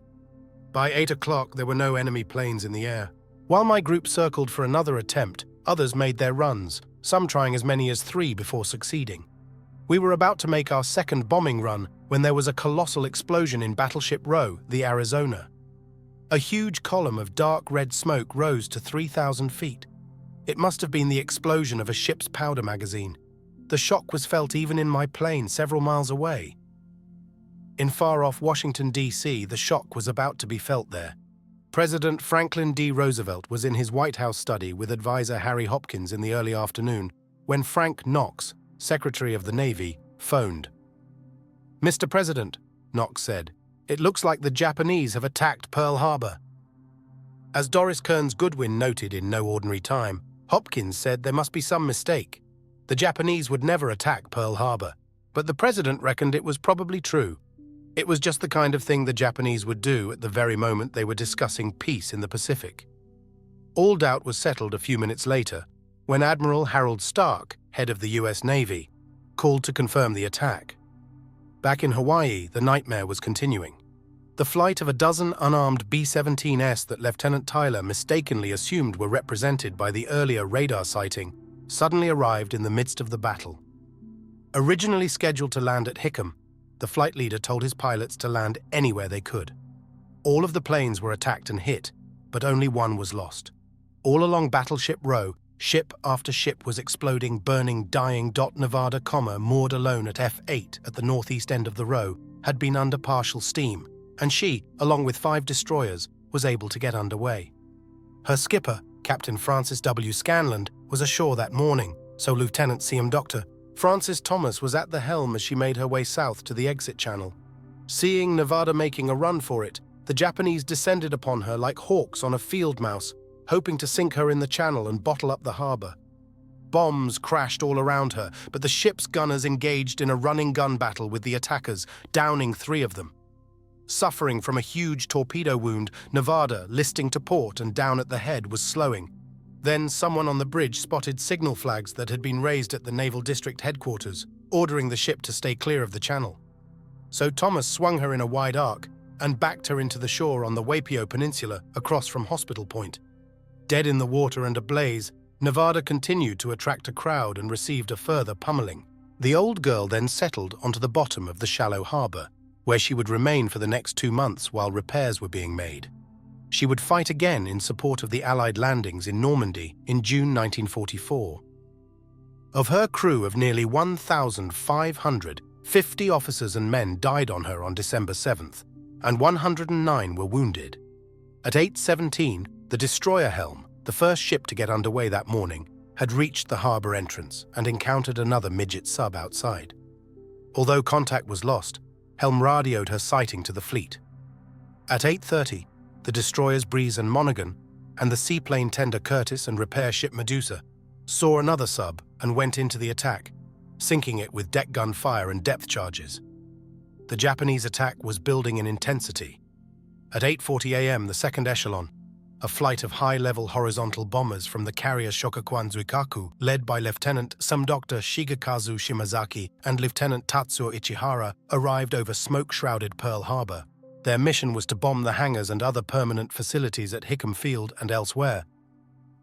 "By 8 o'clock there were no enemy planes in the air. While my group circled for another attempt, others made their runs, some trying as many as 3 before succeeding. We were about to make our second bombing run when there was a colossal explosion in Battleship Row, the Arizona. A huge column of dark red smoke rose to 3,000 feet. It must have been the explosion of a ship's powder magazine. The shock was felt even in my plane several miles away." In far-off Washington, D.C., the shock was about to be felt there. President Franklin D. Roosevelt was in his White House study with advisor Harry Hopkins in the early afternoon when Frank Knox, Secretary of the Navy, phoned. "Mr. President," Knox said, "it looks like the Japanese have attacked Pearl Harbor." As Doris Kearns Goodwin noted in No Ordinary Time, Hopkins said there must be some mistake. The Japanese would never attack Pearl Harbor, but the president reckoned it was probably true. It was just the kind of thing the Japanese would do at the very moment they were discussing peace in the Pacific. All doubt was settled a few minutes later when Admiral Harold Stark, head of the U.S. Navy, called to confirm the attack. Back in Hawaii, the nightmare was continuing. The flight of a dozen unarmed B-17s that Lieutenant Tyler mistakenly assumed were represented by the earlier radar sighting suddenly arrived in the midst of the battle. Originally scheduled to land at Hickam, the flight leader told his pilots to land anywhere they could. All of the planes were attacked and hit, but only one was lost. All along Battleship Row, ship after ship was exploding, burning, dying. Nevada, moored alone at F8 at the northeast end of the row, had been under partial steam, and she, along with 5 destroyers, was able to get underway. Her skipper, Captain Francis W. Scanland, was ashore that morning, so Lieutenant C.M. Dr. Frances Thomas was at the helm as she made her way south to the exit channel. Seeing Nevada making a run for it, the Japanese descended upon her like hawks on a field mouse, hoping to sink her in the channel and bottle up the harbor. Bombs crashed all around her, but the ship's gunners engaged in a running gun battle with the attackers, downing 3 of them. Suffering from a huge torpedo wound, Nevada, listing to port and down at the head, was slowing. Then someone on the bridge spotted signal flags that had been raised at the Naval District headquarters, ordering the ship to stay clear of the channel. So Thomas swung her in a wide arc and backed her into the shore on the Waipio Peninsula across from Hospital Point. Dead in the water and ablaze, Nevada continued to attract a crowd and received a further pummeling. The old girl then settled onto the bottom of the shallow harbor, where she would remain for the next 2 months while repairs were being made. She would fight again in support of the Allied landings in Normandy in June 1944. Of her crew of nearly 1,500, 50 officers and men died on her on December 7th, and 109 were wounded. At 8:17, the destroyer Helm, the first ship to get underway that morning, had reached the harbor entrance and encountered another midget sub outside. Although contact was lost, Helm radioed her sighting to the fleet. At 8:30, the destroyers Breeze and Monaghan, and the seaplane tender Curtis and repair ship Medusa, saw another sub and went into the attack, sinking it with deck gun fire and depth charges. The Japanese attack was building in intensity. At 8:40 a.m., the second echelon, a flight of high-level horizontal bombers from the carrier Shokakwan Zuikaku, led by Some Dr. Shigekazu Shimazaki and Lieutenant Tatsuo Ichihara, arrived over smoke-shrouded Pearl Harbor. Their mission was to bomb the hangars and other permanent facilities at Hickam Field and elsewhere.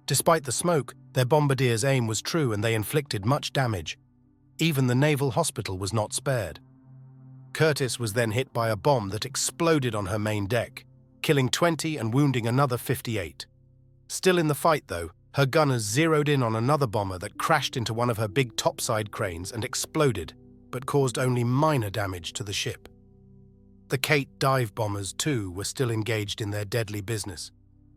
Despite the smoke, their bombardiers' aim was true and they inflicted much damage. Even the naval hospital was not spared. Curtis was then hit by a bomb that exploded on her main deck, killing 20 and wounding another 58. Still in the fight, though, her gunners zeroed in on another bomber that crashed into one of her big topside cranes and exploded, but caused only minor damage to the ship. The Kate dive bombers, too, were still engaged in their deadly business,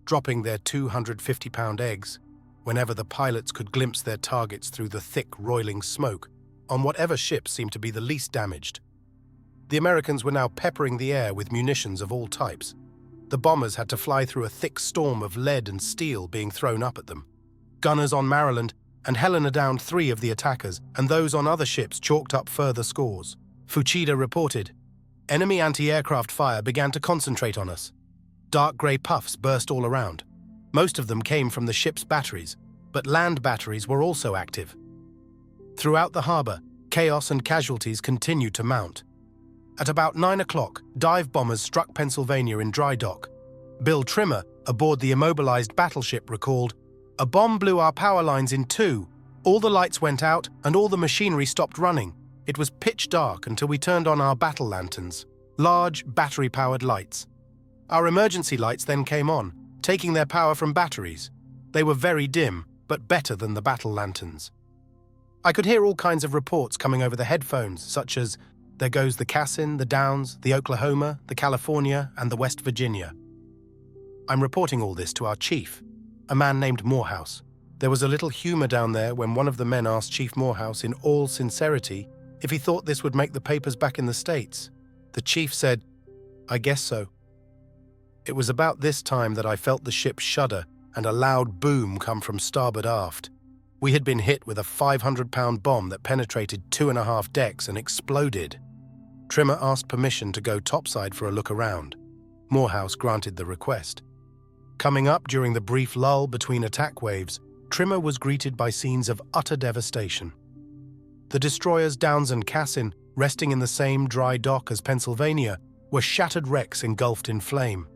dropping their 250-pound eggs whenever the pilots could glimpse their targets through the thick, roiling smoke on whatever ship seemed to be the least damaged. The Americans were now peppering the air with munitions of all types. The bombers had to fly through a thick storm of lead and steel being thrown up at them. Gunners on Maryland and Helena downed 3 of the attackers, and those on other ships chalked up further scores. Fuchida reported, "Enemy anti-aircraft fire began to concentrate on us. Dark grey puffs burst all around. Most of them came from the ship's batteries, but land batteries were also active. Throughout the harbor, chaos and casualties continued to mount. At about 9 o'clock, dive bombers struck Pennsylvania in dry dock. Bill Trimmer, aboard the immobilized battleship, recalled, "A bomb blew our power lines in 2. All the lights went out and all the machinery stopped running. It was pitch dark until we turned on our battle lanterns, large battery-powered lights. Our emergency lights then came on, taking their power from batteries. They were very dim, but better than the battle lanterns." I could hear all kinds of reports coming over the headphones, such as, "There goes the Cassin, the Downs, the Oklahoma, the California, and the West Virginia." I'm reporting all this to our chief, a man named Morehouse. There was a little humor down there when one of the men asked Chief Morehouse in all sincerity if he thought this would make the papers back in the States. The chief said, "I guess so." It was about this time that I felt the ship shudder and a loud boom come from starboard aft. We had been hit with a 500-pound bomb that penetrated 2.5 decks and exploded. Trimmer asked permission to go topside for a look around. Morehouse granted the request. Coming up during the brief lull between attack waves, Trimmer was greeted by scenes of utter devastation. The destroyers Downs and Cassin, resting in the same dry dock as Pennsylvania, were shattered wrecks engulfed in flame.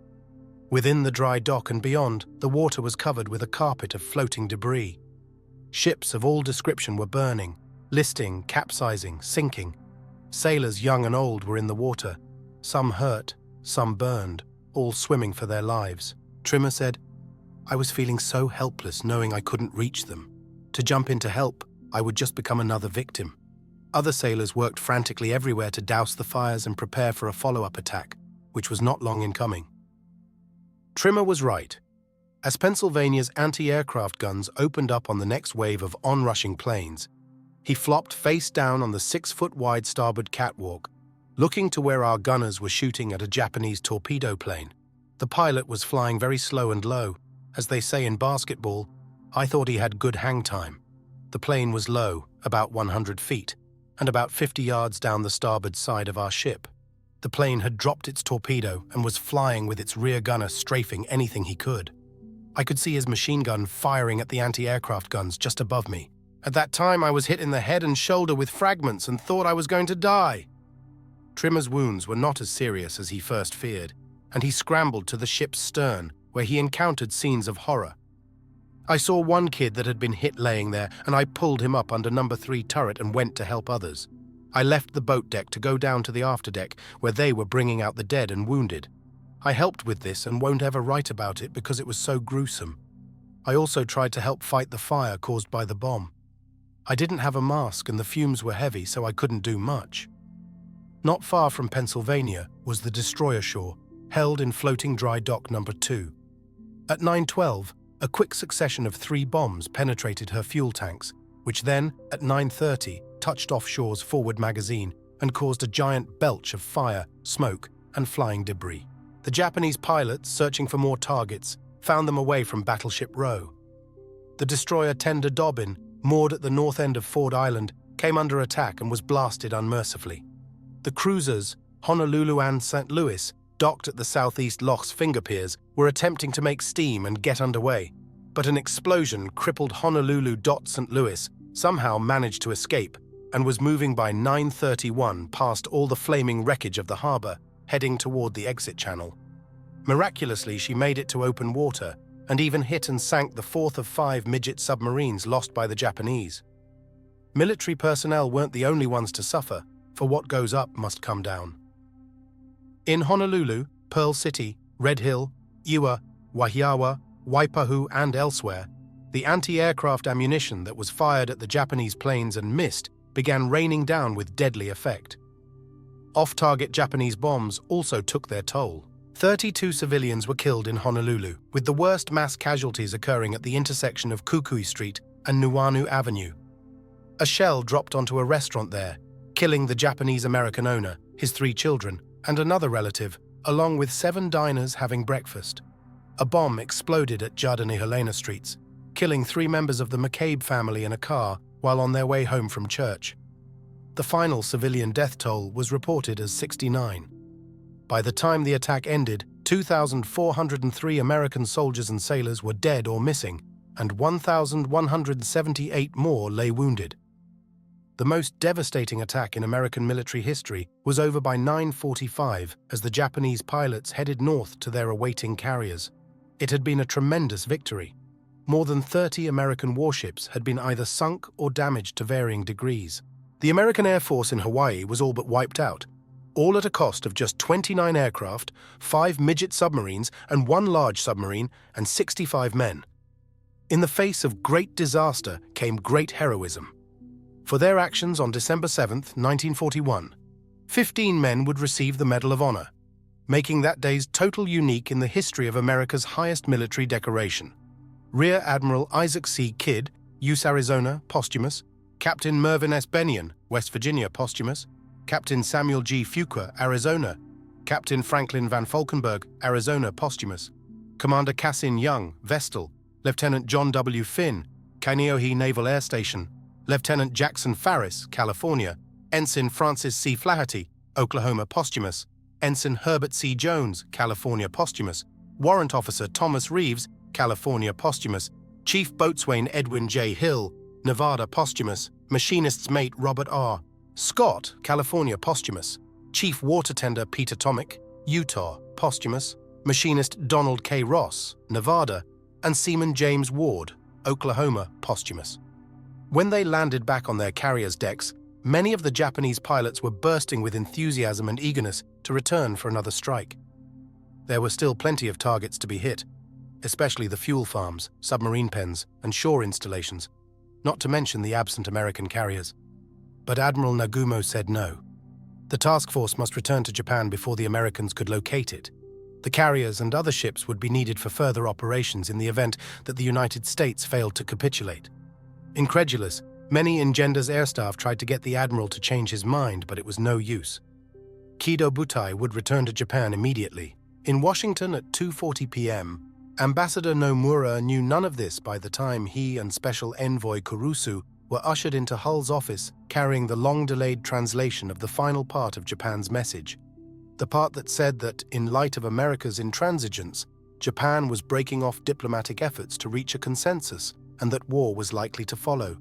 Within the dry dock and beyond, the water was covered with a carpet of floating debris. Ships of all description were burning, listing, capsizing, sinking. Sailors young and old were in the water, some hurt, some burned, all swimming for their lives. Trimmer said, "I was feeling so helpless knowing I couldn't reach them. To jump in to help, I would just become another victim." Other sailors worked frantically everywhere to douse the fires and prepare for a follow-up attack, which was not long in coming. Trimmer was right. As Pennsylvania's anti-aircraft guns opened up on the next wave of onrushing planes, he flopped face down on the 6-foot-wide starboard catwalk, looking to where our gunners were shooting at a Japanese torpedo plane. The pilot was flying very slow and low. As they say in basketball, I thought he had good hang time. The plane was low, about 100 feet, and about 50 yards down the starboard side of our ship. The plane had dropped its torpedo and was flying with its rear gunner strafing anything he could. I could see his machine gun firing at the anti-aircraft guns just above me. At that time, I was hit in the head and shoulder with fragments and thought I was going to die. Trimmer's wounds were not as serious as he first feared, and he scrambled to the ship's stern, where he encountered scenes of horror. I saw one kid that had been hit laying there, and I pulled him up under number 3 turret and went to help others. I left the boat deck to go down to the afterdeck, where they were bringing out the dead and wounded. I helped with this and won't ever write about it because it was so gruesome. I also tried to help fight the fire caused by the bomb. I didn't have a mask and the fumes were heavy, so I couldn't do much. Not far from Pennsylvania was the destroyer shore, held in floating dry dock number 2. At 9:12, a quick succession of 3 bombs penetrated her fuel tanks, which then, at 9:30, touched offshore's forward magazine and caused a giant belch of fire, smoke, and flying debris. The Japanese pilots, searching for more targets, found them away from Battleship Row. The destroyer Tender Dobbin, moored at the north end of Ford Island, came under attack and was blasted unmercifully. The cruisers Honolulu and St. Louis docked at the southeast loch's finger piers, were attempting to make steam and get underway, but an explosion crippled Honolulu. St. Louis somehow managed to escape and was moving by 9:31 past all the flaming wreckage of the harbor, heading toward the exit channel. Miraculously, she made it to open water and even hit and sank the fourth of 5 midget submarines lost by the Japanese. Military personnel weren't the only ones to suffer, for what goes up must come down. In Honolulu, Pearl City, Red Hill, Iwa, Wahiawa, Waipahu, and elsewhere, the anti-aircraft ammunition that was fired at the Japanese planes and missed began raining down with deadly effect. Off-target Japanese bombs also took their toll. 32 civilians were killed in Honolulu, with the worst mass casualties occurring at the intersection of Kukui Street and Nuuanu Avenue. A shell dropped onto a restaurant there, killing the Japanese-American owner, his 3 children, and another relative, along with 7 diners having breakfast. A bomb exploded at Jardine Helena Streets, killing 3 members of the McCabe family in a car while on their way home from church. The final civilian death toll was reported as 69. By the time the attack ended, 2,403 American soldiers and sailors were dead or missing, and 1,178 more lay wounded. The most devastating attack in American military history was over by 9:45 as the Japanese pilots headed north to their awaiting carriers. It had been a tremendous victory. More than 30 American warships had been either sunk or damaged to varying degrees. The American Air Force in Hawaii was all but wiped out, all at a cost of just 29 aircraft, 5 midget submarines and 1 large submarine, and 65 men. In the face of great disaster came great heroism. For their actions on December 7, 1941, 15 men would receive the Medal of Honor, making that day's total unique in the history of America's highest military decoration. Rear Admiral Isaac C. Kidd, USS Arizona, posthumous; Captain Mervyn S. Bennion, West Virginia, posthumous; Captain Samuel G. Fuqua, Arizona; Captain Franklin Van Valkenburg, Arizona, posthumous; Commander Cassin Young, Vestal; Lieutenant John W. Finn, Kaneohe Naval Air Station; Lieutenant Jackson Farris, California; Ensign Francis C. Flaherty, Oklahoma, posthumous; Ensign Herbert C. Jones, California, posthumous; Warrant Officer Thomas Reeves, California, posthumous; Chief Boatswain Edwin J. Hill, Nevada, posthumous; Machinist's Mate Robert R. Scott, California, posthumous; Chief Water Tender Peter Tomic, Utah, posthumous; Machinist Donald K. Ross, Nevada; and Seaman James Ward, Oklahoma, posthumous. When they landed back on their carrier's decks, many of the Japanese pilots were bursting with enthusiasm and eagerness to return for another strike. There were still plenty of targets to be hit, especially the fuel farms, submarine pens, and shore installations, not to mention the absent American carriers. But Admiral Nagumo said no. The task force must return to Japan before the Americans could locate it. The carriers and other ships would be needed for further operations in the event that the United States failed to capitulate. Incredulous, many in Genda's air staff tried to get the admiral to change his mind, but it was no use. Kido Butai would return to Japan immediately. In Washington at 2:40 p.m., Ambassador Nomura knew none of this by the time he and Special Envoy Kurusu were ushered into Hull's office carrying the long-delayed translation of the final part of Japan's message. The part that said that, in light of America's intransigence, Japan was breaking off diplomatic efforts to reach a consensus and that war was likely to follow.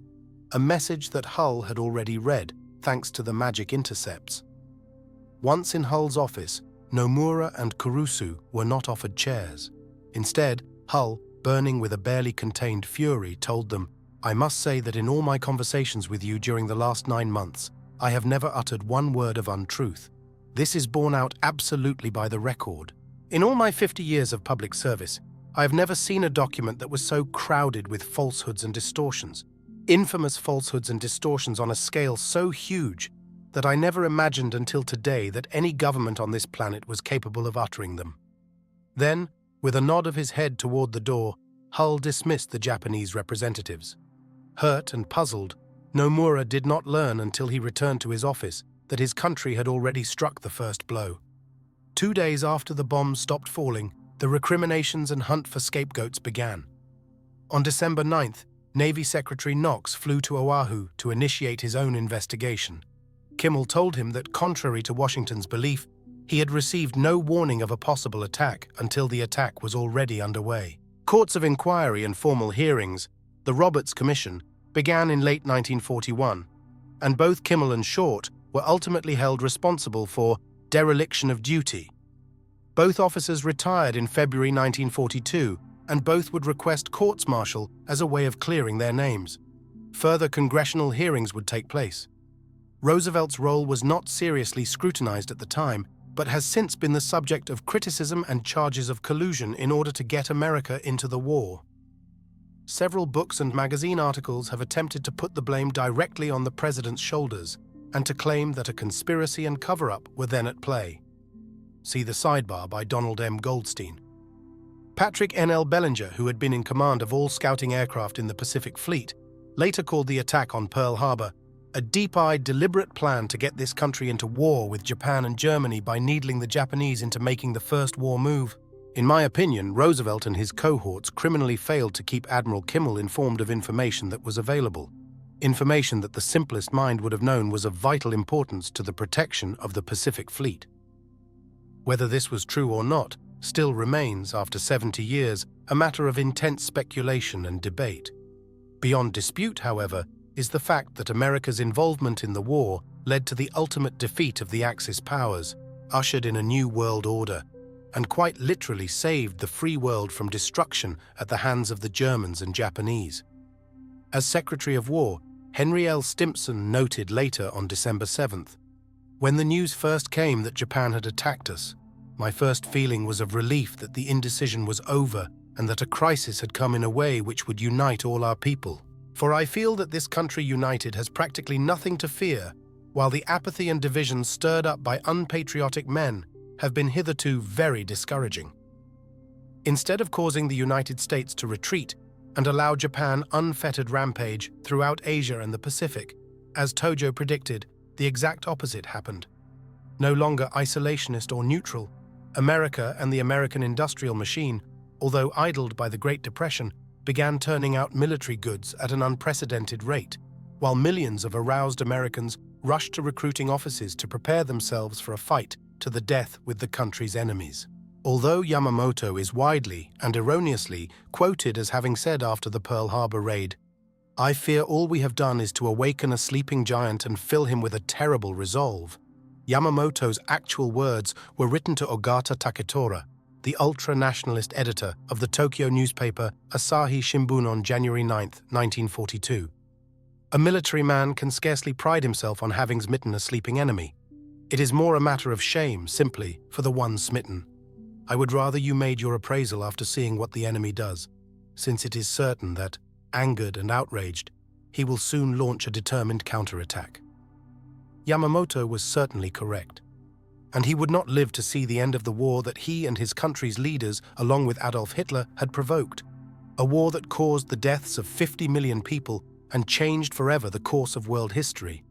A message that Hull had already read, thanks to the magic intercepts. Once in Hull's office, Nomura and Kurusu were not offered chairs. Instead, Hull, burning with a barely contained fury, told them, "I must say that in all my conversations with you during the last 9 months, I have never uttered one word of untruth. This is borne out absolutely by the record. In all my 50 years of public service, I have never seen a document that was so crowded with falsehoods and distortions, infamous falsehoods and distortions on a scale so huge that I never imagined until today that any government on this planet was capable of uttering them." Then, with a nod of his head toward the door, Hull dismissed the Japanese representatives. Hurt and puzzled, Nomura did not learn until he returned to his office that his country had already struck the first blow. 2 days after the bombs stopped falling, the recriminations and hunt for scapegoats began. On December 9th, Navy Secretary Knox flew to Oahu to initiate his own investigation. Kimmel told him that, contrary to Washington's belief, He had received no warning of a possible attack until the attack was already underway. Courts of inquiry and formal hearings, the Roberts Commission, began in late 1941, and both Kimmel and Short were ultimately held responsible for dereliction of duty. Both officers retired in February 1942, and both would request courts-martial as a way of clearing their names. Further congressional hearings would take place. Roosevelt's role was not seriously scrutinized at the time, but has since been the subject of criticism and charges of collusion in order to get America into the war. Several books and magazine articles have attempted to put the blame directly on the president's shoulders and to claim that a conspiracy and cover-up were then at play. See the sidebar by Donald M. Goldstein. Patrick N.L. Bellinger, who had been in command of all scouting aircraft in the Pacific Fleet, later called the attack on Pearl Harbor a deep-eyed, deliberate plan to get this country into war with Japan and Germany by needling the Japanese into making the first war move. In my opinion, Roosevelt and his cohorts criminally failed to keep Admiral Kimmel informed of information that was available. Information that the simplest mind would have known was of vital importance to the protection of the Pacific Fleet. Whether this was true or not still remains, after 70 years, a matter of intense speculation and debate. Beyond dispute, however, is the fact that America's involvement in the war led to the ultimate defeat of the Axis powers, ushered in a new world order, and quite literally saved the free world from destruction at the hands of the Germans and Japanese. As Secretary of War, Henry L. Stimson noted later on December 7th, "When the news first came that Japan had attacked us, my first feeling was of relief that the indecision was over and that a crisis had come in a way which would unite all our people. For I feel that this country united has practically nothing to fear, while the apathy and division stirred up by unpatriotic men have been hitherto very discouraging." Instead of causing the United States to retreat and allow Japan unfettered rampage throughout Asia and the Pacific, as Tojo predicted, the exact opposite happened. No longer isolationist or neutral, America and the American industrial machine, although idled by the Great Depression, began turning out military goods at an unprecedented rate, while millions of aroused Americans rushed to recruiting offices to prepare themselves for a fight to the death with the country's enemies. Although Yamamoto is widely and erroneously quoted as having said after the Pearl Harbor raid, "I fear all we have done is to awaken a sleeping giant and fill him with a terrible resolve," Yamamoto's actual words were written to Ogata Taketora, the ultra-nationalist editor of the Tokyo newspaper Asahi Shimbun on January 9, 1942. A military man can scarcely pride himself on having smitten a sleeping enemy. It is more a matter of shame, simply, for the one smitten. I would rather you made your appraisal after seeing what the enemy does, since it is certain that, angered and outraged, he will soon launch a determined counterattack. Yamamoto was certainly correct, and he would not live to see the end of the war that he and his country's leaders, along with Adolf Hitler, had provoked, a war that caused the deaths of 50 million people and changed forever the course of world history.